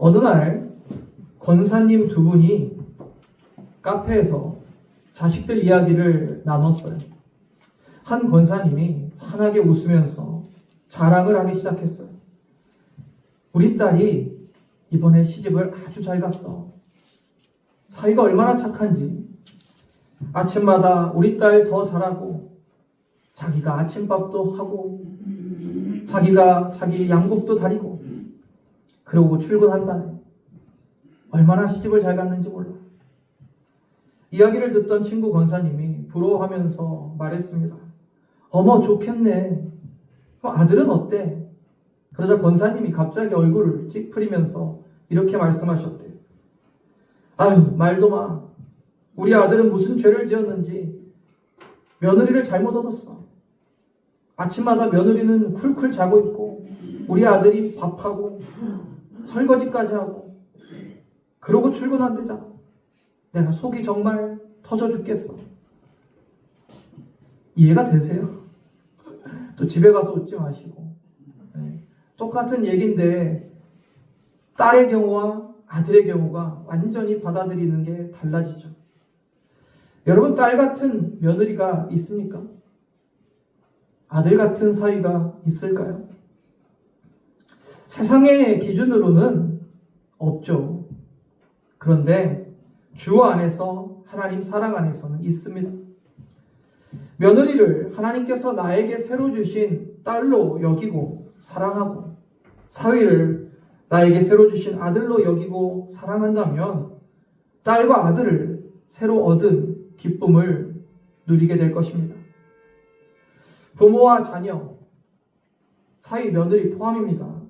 어느 날 권사님 두 분이 카페에서 자식들 이야기를 나눴어요. 한 권사님이 환하게 웃으면서 자랑을 하기 시작했어요. 우리 딸이 이번에 시집을 아주 잘 갔어. 사이가 얼마나 착한지. 아침마다 우리 딸 더 잘하고 자기가 아침밥도 하고 자기가 자기 양복도 다리고 그러고 출근한다네. 얼마나 시집을 잘 갔는지 몰라. 이야기를 듣던 친구 권사님이 부러워하면서 말했습니다. 어머, 좋겠네. 그럼 아들은 어때? 그러자 권사님이 갑자기 얼굴을 찌푸리면서 이렇게 말씀하셨대요. 아유, 말도 마. 우리 아들은 무슨 죄를 지었는지 며느리를 잘못 얻었어. 아침마다 며느리는 쿨쿨 자고 있고 우리 아들이 밥하고 설거지까지 하고 그러고 출근한대잖아. 내가 속이 정말 터져 죽겠어. 이해가 되세요? 또 집에 가서 웃지 마시고. 네. 똑같은 얘기인데 딸의 경우와 아들의 경우가 완전히 받아들이는 게 달라지죠. 여러분, 딸 같은 며느리가 있습니까? 아들 같은 사위가 있을까요? 세상의 기준으로는 없죠. 그런데 주 안에서, 하나님 사랑 안에서는 있습니다. 며느리를 하나님께서 나에게 새로 주신 딸로 여기고 사랑하고 사위를 나에게 새로 주신 아들로 여기고 사랑한다면 딸과 아들을 새로 얻은 기쁨을 누리게 될 것입니다. 부모와 자녀, 사위, 며느리 포함입니다.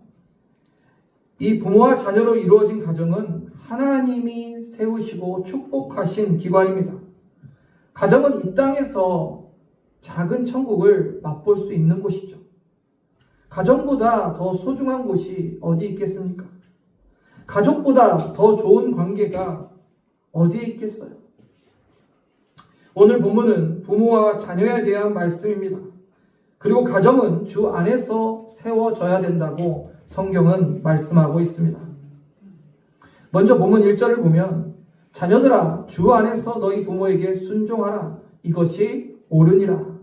이 부모와 자녀로 이루어진 가정은 하나님이 세우시고 축복하신 기관입니다. 가정은 이 땅에서 작은 천국을 맛볼 수 있는 곳이죠. 가정보다 더 소중한 곳이 어디 있겠습니까? 가족보다 더 좋은 관계가 어디에 있겠어요? 오늘 본문은 부모와 자녀에 대한 말씀입니다. 그리고 가정은 주 안에서 세워져야 된다고 성경은 말씀하고 있습니다. 먼저 본문 1절을 보면 자녀들아 주 안에서 너희 부모에게 순종하라. 이것이 옳으니라.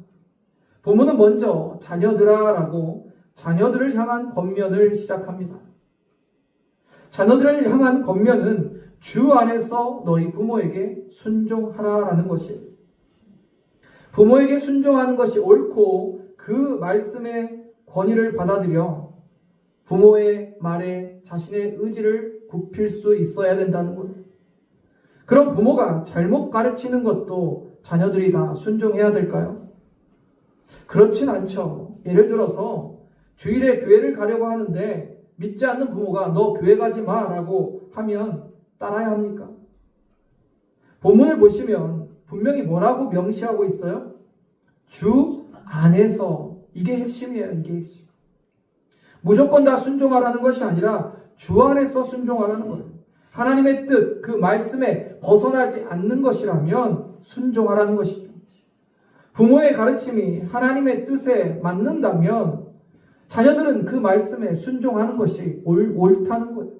본문은 먼저 자녀들아 라고 자녀들을 향한 권면을 시작합니다. 자녀들을 향한 권면은 주 안에서 너희 부모에게 순종하라라는 것이에요. 부모에게 순종하는 것이 옳고 그 말씀의 권위를 받아들여 부모의 말에 자신의 의지를 굽힐 수 있어야 된다는 거예요. 그럼 부모가 잘못 가르치는 것도 자녀들이 다 순종해야 될까요? 그렇진 않죠. 예를 들어서 주일에 교회를 가려고 하는데 믿지 않는 부모가 너 교회 가지 마라고 하면 따라야 합니까? 본문을 보시면 분명히 뭐라고 명시하고 있어요? 주 안에서. 이게 핵심이에요. 이게 핵심. 무조건 다 순종하라는 것이 아니라 주 안에서 순종하라는 거예요. 하나님의 뜻, 그 말씀에 벗어나지 않는 것이라면 순종하라는 것이죠. 부모의 가르침이 하나님의 뜻에 맞는다면 자녀들은 그 말씀에 순종하는 것이 옳다는 거예요.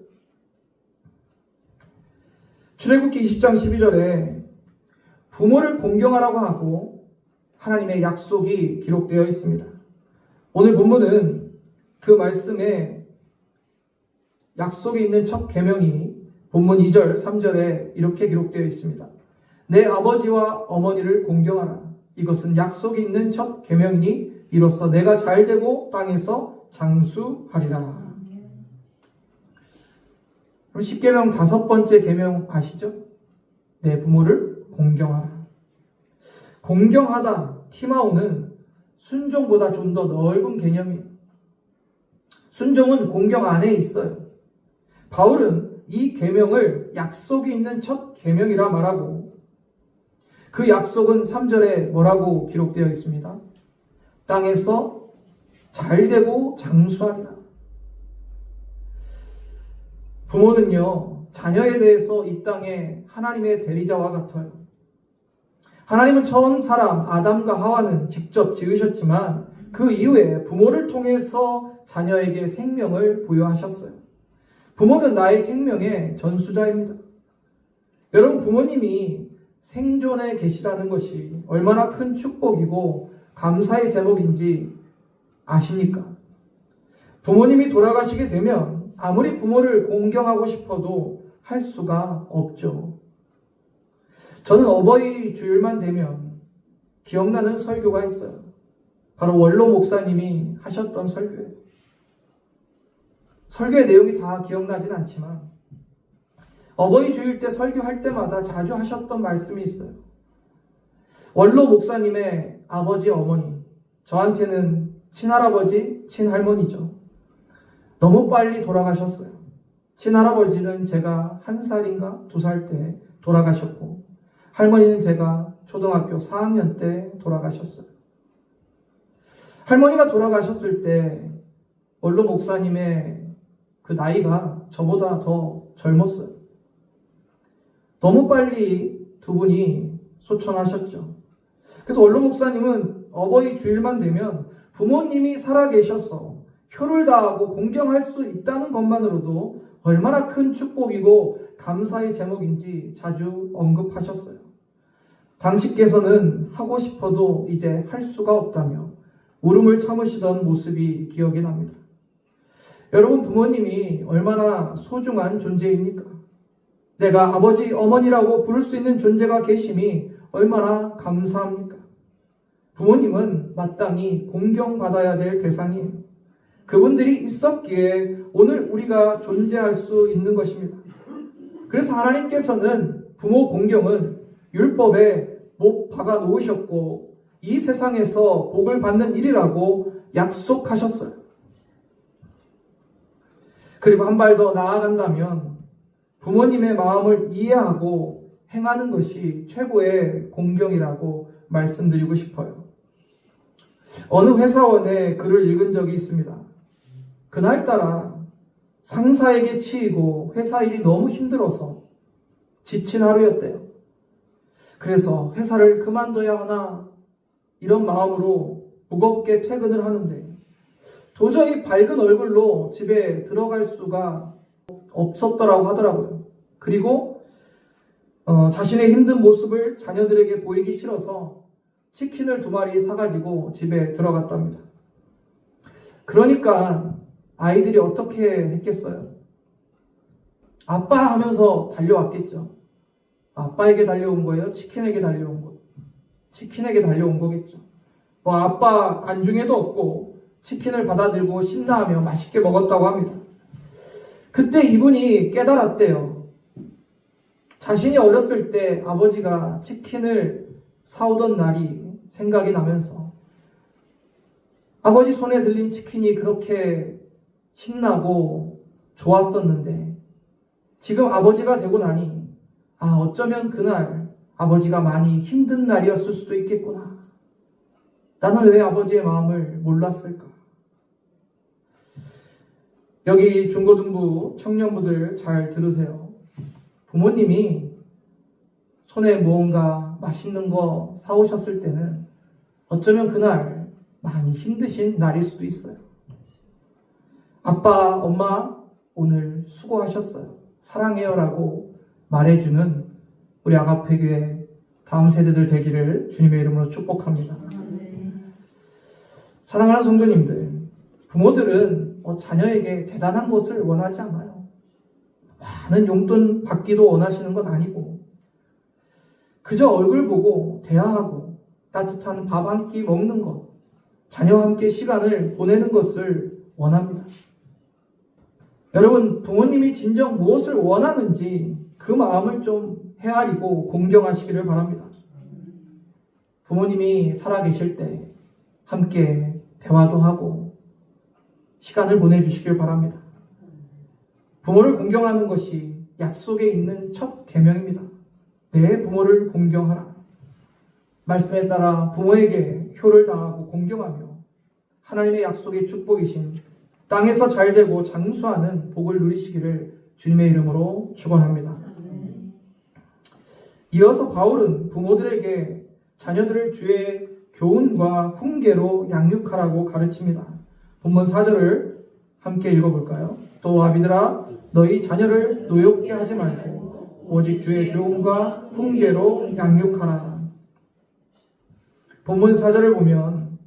출애굽기 20장 12절에 부모를 공경하라고 하고 하나님의 약속이 기록되어 있습니다. 오늘 본문은 그 말씀에 약속이 있는 첫 계명이 본문 2절, 3절에 이렇게 기록되어 있습니다. 내 아버지와 어머니를 공경하라. 이것은 약속이 있는 첫 계명이니 이로써 내가 잘되고 땅에서 장수하리라. 그럼 10계명 5번째 계명 아시죠? 내 부모를 공경하라. 공경하다, 티마오는 순종보다 좀 더 넓은 개념이에요. 순종은 공경 안에 있어요. 바울은 이 계명을 약속이 있는 첫 계명이라 말하고 그 약속은 3절에 뭐라고 기록되어 있습니다. 땅에서 잘되고 장수하리라. 부모는요, 자녀에 대해서 이 땅에 하나님의 대리자와 같아요. 하나님은 처음 사람 아담과 하와는 직접 지으셨지만 그 이후에 부모를 통해서 자녀에게 생명을 부여하셨어요. 부모는 나의 생명의 전수자입니다. 여러분, 부모님이 생존에 계시다는 것이 얼마나 큰 축복이고 감사의 제목인지 아십니까? 부모님이 돌아가시게 되면 아무리 부모를 공경하고 싶어도 할 수가 없죠. 저는 어버이 주일만 되면 기억나는 설교가 있어요. 바로 원로 목사님이 하셨던 설교예요. 설교의 내용이 다 기억나진 않지만 어버이 주일 때 설교할 때마다 자주 하셨던 말씀이 있어요. 원로 목사님의 아버지, 어머니, 저한테는 친할아버지, 친할머니죠. 너무 빨리 돌아가셨어요. 친할아버지는 제가 1살인가 2살 때 돌아가셨고, 할머니는 제가 초등학교 4학년 때 돌아가셨어요. 할머니가 돌아가셨을 때 원로 목사님의 그 나이가 저보다 더 젊었어요. 너무 빨리 두 분이 소천하셨죠. 그래서 원로 목사님은 어버이 주일만 되면 부모님이 살아계셔서 효를 다하고 공경할 수 있다는 것만으로도 얼마나 큰 축복이고 감사의 제목인지 자주 언급하셨어요. 당신께서는 하고 싶어도 이제 할 수가 없다며 울음을 참으시던 모습이 기억이 납니다. 여러분, 부모님이 얼마나 소중한 존재입니까? 내가 아버지, 어머니라고 부를 수 있는 존재가 계심이 얼마나 감사합니까? 부모님은 마땅히 공경받아야 될 대상이에요. 그분들이 있었기에 오늘 우리가 존재할 수 있는 것입니다. 그래서 하나님께서는 부모 공경은 율법에 못 박아 놓으셨고 이 세상에서 복을 받는 일이라고 약속하셨어요. 그리고 한 발 더 나아간다면 부모님의 마음을 이해하고 행하는 것이 최고의 공경이라고 말씀드리고 싶어요. 어느 회사원의 글을 읽은 적이 있습니다. 그날따라 상사에게 치이고 회사 일이 너무 힘들어서 지친 하루였대요. 그래서 회사를 그만둬야 하나 이런 마음으로 무겁게 퇴근을 하는데 도저히 밝은 얼굴로 집에 들어갈 수가 없었더라고 하더라고요. 그리고 자신의 힘든 모습을 자녀들에게 보이기 싫어서 치킨을 2마리 사가지고 집에 들어갔답니다. 그러니까 아이들이 어떻게 했겠어요? 아빠 하면서 달려왔겠죠. 아빠에게 달려온 거예요? 치킨에게 달려온 거예요? 치킨에게 달려온 거겠죠. 뭐 아빠 안중에도 없고 치킨을 받아들고 신나하며 맛있게 먹었다고 합니다. 그때 이분이 깨달았대요. 자신이 어렸을 때 아버지가 치킨을 사오던 날이 생각이 나면서 아버지 손에 들린 치킨이 그렇게 신나고 좋았었는데 지금 아버지가 되고 나니 어쩌면 그날 아버지가 많이 힘든 날이었을 수도 있겠구나. 나는 왜 아버지의 마음을 몰랐을까? 여기 중고등부 청년부들 잘 들으세요. 부모님이 손에 무언가 맛있는 거 사오셨을 때는 어쩌면 그날 많이 힘드신 날일 수도 있어요. 아빠, 엄마 오늘 수고하셨어요. 사랑해요 라고 말해주는 우리 아가페교회 다음 세대들 되기를 주님의 이름으로 축복합니다. 사랑하는 성도님들, 부모들은 자녀에게 대단한 것을 원하지 않아요. 많은 용돈 받기도 원하시는 건 아니고 그저 얼굴 보고 대화하고 따뜻한 밥 한 끼 먹는 것, 자녀와 함께 시간을 보내는 것을 원합니다. 여러분, 부모님이 진정 무엇을 원하는지 그 마음을 좀 헤아리고 공경하시기를 바랍니다. 부모님이 살아계실 때 함께 대화도 하고 시간을 보내주시길 바랍니다. 부모를 공경하는 것이 약속에 있는 첫 계명입니다. 내 부모를 공경하라. 말씀에 따라 부모에게 효를 다하고 공경하며 하나님의 약속의 축복이신 땅에서 잘되고 장수하는 복을 누리시기를 주님의 이름으로 축원합니다. 이어서 바울은 부모들에게 자녀들을 주의 교훈과 훈계로 양육하라고 가르칩니다. 본문 4절을 함께 읽어볼까요? 또 아비들아 너희 자녀를 노엽게 하지 말고 오직 주의 교훈과 훈계로 양육하라. 본문 4절을 보면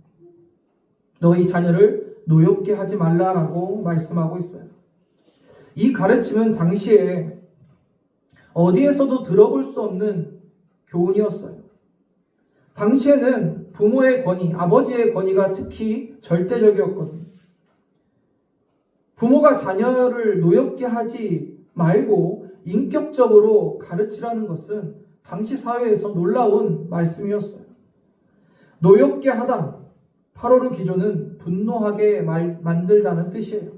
너희 자녀를 노엽게 하지 말라라고 말씀하고 있어요. 이 가르침은 당시에 어디에서도 들어볼 수 없는 교훈이었어요. 당시에는 부모의 권위, 아버지의 권위가 특히 절대적이었거든요. 부모가 자녀를 노엽게 하지 말고 인격적으로 가르치라는 것은 당시 사회에서 놀라운 말씀이었어요. 노엽게 하다, 파로르 기조는 분노하게 만들다는 뜻이에요.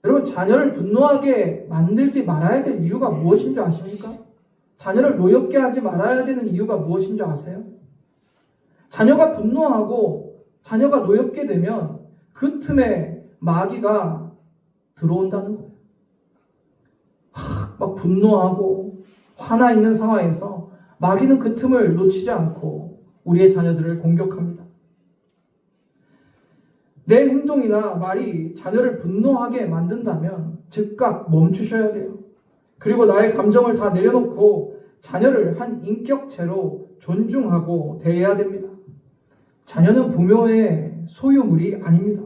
여러분, 자녀를 분노하게 만들지 말아야 될 이유가 무엇인 줄 아십니까? 자녀를 노엽게 하지 말아야 되는 이유가 무엇인 줄 아세요? 자녀가 분노하고 자녀가 노엽게 되면 그 틈에 마귀가 들어온다는 거예요. 막 분노하고 화나 있는 상황에서 마귀는 그 틈을 놓치지 않고 우리의 자녀들을 공격합니다. 내 행동이나 말이 자녀를 분노하게 만든다면 즉각 멈추셔야 돼요. 그리고 나의 감정을 다 내려놓고 자녀를 한 인격체로 존중하고 대해야 됩니다. 자녀는 부모의 소유물이 아닙니다.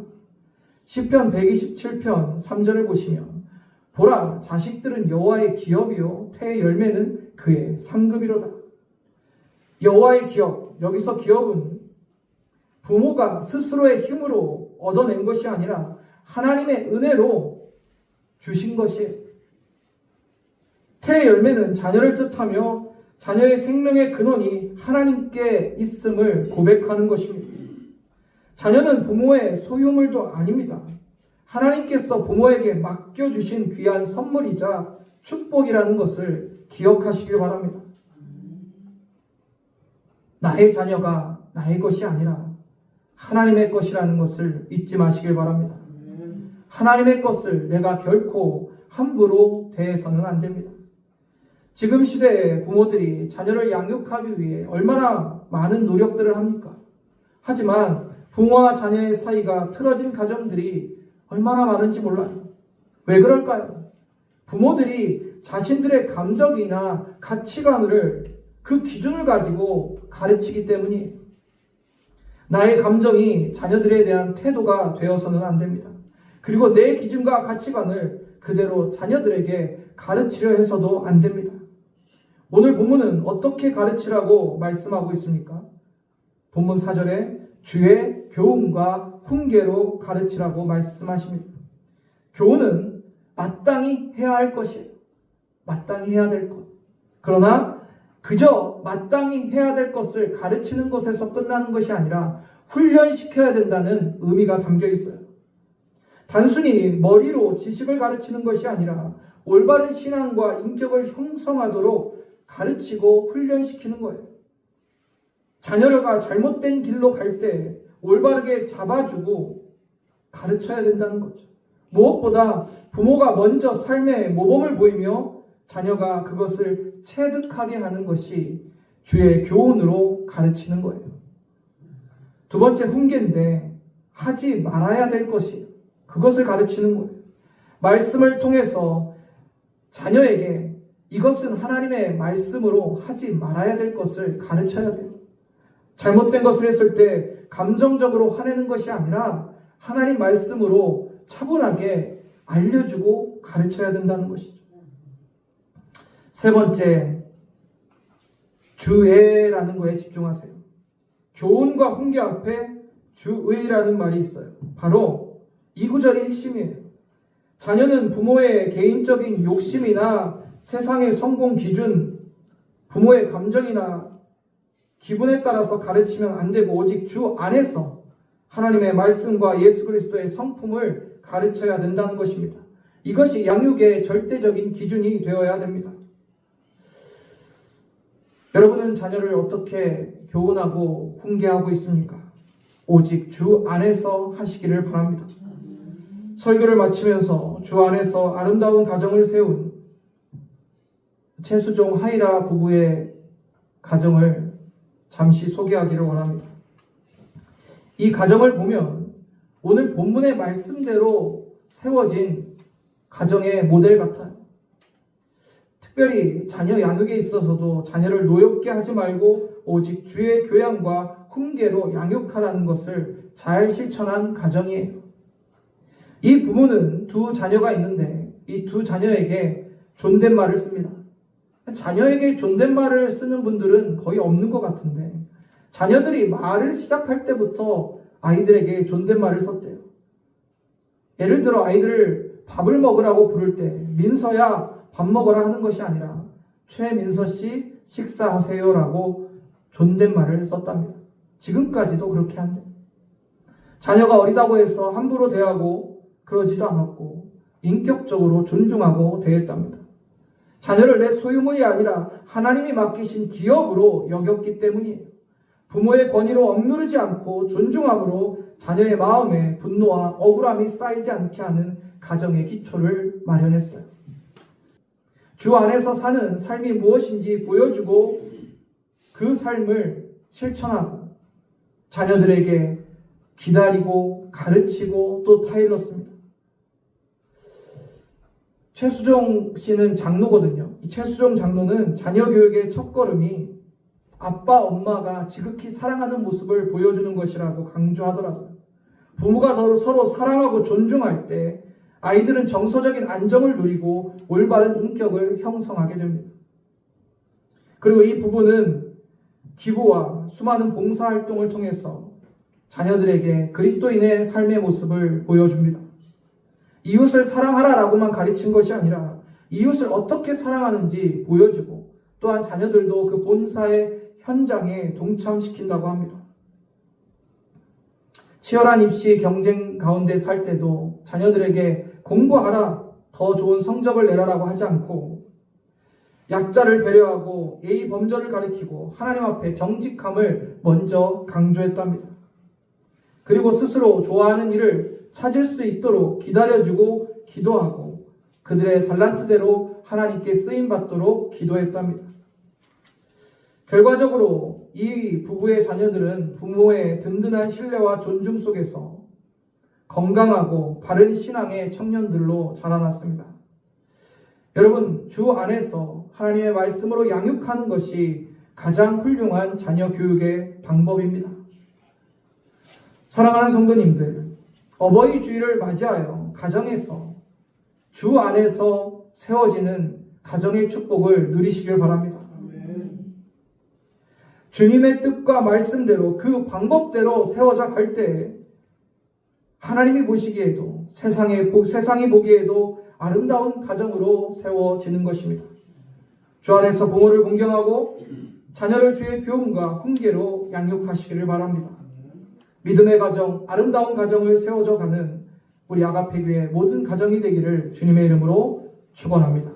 시편 127편 3절을 보시면 보라, 자식들은 여호와의 기업이요 태의 열매는 그의 상급이로다. 여호와의 기업, 여기서 기업은 부모가 스스로의 힘으로 얻어낸 것이 아니라 하나님의 은혜로 주신 것이에요. 태의 열매는 자녀를 뜻하며 자녀의 생명의 근원이 하나님께 있음을 고백하는 것입니다. 자녀는 부모의 소유물도 아닙니다. 하나님께서 부모에게 맡겨주신 귀한 선물이자 축복이라는 것을 기억하시길 바랍니다. 나의 자녀가 나의 것이 아니라 하나님의 것이라는 것을 잊지 마시길 바랍니다. 하나님의 것을 내가 결코 함부로 대해서는 안 됩니다. 지금 시대의 부모들이 자녀를 양육하기 위해 얼마나 많은 노력들을 합니까? 하지만 부모와 자녀의 사이가 틀어진 가정들이 얼마나 많은지 몰라요. 왜 그럴까요? 부모들이 자신들의 감정이나 가치관을 그 기준을 가지고 가르치기 때문이에요. 나의 감정이 자녀들에 대한 태도가 되어서는 안 됩니다. 그리고 내 기준과 가치관을 그대로 자녀들에게 가르치려 해서도 안 됩니다. 오늘 본문은 어떻게 가르치라고 말씀하고 있습니까? 본문 4절에 주의 교훈과 훈계로 가르치라고 말씀하십니다. 교훈은 마땅히 해야 할 것이에요. 마땅히 해야 될 것. 그러나 그저 마땅히 해야 될 것을 가르치는 것에서 끝나는 것이 아니라 훈련시켜야 된다는 의미가 담겨 있어요. 단순히 머리로 지식을 가르치는 것이 아니라 올바른 신앙과 인격을 형성하도록 가르치고 훈련시키는 거예요. 자녀가 잘못된 길로 갈 때 올바르게 잡아주고 가르쳐야 된다는 거죠. 무엇보다 부모가 먼저 삶의 모범을 보이며 자녀가 그것을 체득하게 하는 것이 주의 교훈으로 가르치는 거예요. 두 번째 훈계인데 하지 말아야 될 것이 그것을 가르치는 거예요. 말씀을 통해서 자녀에게 이것은 하나님의 말씀으로 하지 말아야 될 것을 가르쳐야 돼요. 잘못된 것을 했을 때 감정적으로 화내는 것이 아니라 하나님 말씀으로 차분하게 알려주고 가르쳐야 된다는 것이죠. 세 번째, 주의라는 거에 집중하세요. 교훈과 훈계 앞에 주의라는 말이 있어요. 바로 이 구절이 핵심이에요. 자녀는 부모의 개인적인 욕심이나 세상의 성공 기준, 부모의 감정이나 기분에 따라서 가르치면 안 되고 오직 주 안에서 하나님의 말씀과 예수 그리스도의 성품을 가르쳐야 된다는 것입니다. 이것이 양육의 절대적인 기준이 되어야 됩니다. 여러분은 자녀를 어떻게 교훈하고 훈계하고 있습니까? 오직 주 안에서 하시기를 바랍니다. 설교를 마치면서 주 안에서 아름다운 가정을 세운 최수종 하이라 부부의 가정을 잠시 소개하기를 원합니다. 이 가정을 보면 오늘 본문의 말씀대로 세워진 가정의 모델 같아요. 특별히 자녀 양육에 있어서도 자녀를 노엽게 하지 말고 오직 주의 교양과 훈계로 양육하라는 것을 잘 실천한 가정이에요. 이 부모는 두 자녀가 있는데 이 두 자녀에게 존댓말을 씁니다. 자녀에게 존댓말을 쓰는 분들은 거의 없는 것 같은데 자녀들이 말을 시작할 때부터 아이들에게 존댓말을 썼대요. 예를 들어 아이들을 밥을 먹으라고 부를 때 민서야 밥 먹으라 하는 것이 아니라 최민서 씨 식사하세요라고 존댓말을 썼답니다. 지금까지도 그렇게 한대요. 자녀가 어리다고 해서 함부로 대하고 그러지도 않았고 인격적으로 존중하고 대했답니다. 자녀를 내 소유물이 아니라 하나님이 맡기신 기업으로 여겼기 때문이에요. 부모의 권위로 억누르지 않고 존중함으로 자녀의 마음에 분노와 억울함이 쌓이지 않게 하는 가정의 기초를 마련했어요. 주 안에서 사는 삶이 무엇인지 보여주고 그 삶을 실천하고 자녀들에게 기다리고 가르치고 또 타일렀습니다. 최수종 씨는 장로거든요. 이 최수종 장로는 자녀 교육의 첫걸음이 아빠, 엄마가 지극히 사랑하는 모습을 보여주는 것이라고 강조하더라고요. 부모가 서로 사랑하고 존중할 때 아이들은 정서적인 안정을 누리고 올바른 인격을 형성하게 됩니다. 그리고 이 부부는 기부와 수많은 봉사활동을 통해서 자녀들에게 그리스도인의 삶의 모습을 보여줍니다. 이웃을 사랑하라라고만 가르친 것이 아니라 이웃을 어떻게 사랑하는지 보여주고 또한 자녀들도 그 본사의 현장에 동참시킨다고 합니다. 치열한 입시 경쟁 가운데 살 때도 자녀들에게 공부하라, 더 좋은 성적을 내라라고 하지 않고 약자를 배려하고 예의 범절을 가리키고 하나님 앞에 정직함을 먼저 강조했답니다. 그리고 스스로 좋아하는 일을 찾을 수 있도록 기다려주고 기도하고 그들의 달란트대로 하나님께 쓰임받도록 기도했답니다. 결과적으로 이 부부의 자녀들은 부모의 든든한 신뢰와 존중 속에서 건강하고 바른 신앙의 청년들로 자라났습니다. 여러분, 주 안에서 하나님의 말씀으로 양육하는 것이 가장 훌륭한 자녀 교육의 방법입니다. 사랑하는 성도님들, 어버이 주일을 맞이하여 가정에서 주 안에서 세워지는 가정의 축복을 누리시길 바랍니다. 주님의 뜻과 말씀대로 그 방법대로 세워져 갈 때 하나님이 보시기에도 세상이 보기에도 아름다운 가정으로 세워지는 것입니다. 주 안에서 부모를 공경하고 자녀를 주의 교훈과 훈계로 양육하시기를 바랍니다. 믿음의 가정, 아름다운 가정을 세워져 가는 우리 아가페 교회 모든 가정이 되기를 주님의 이름으로 축원합니다.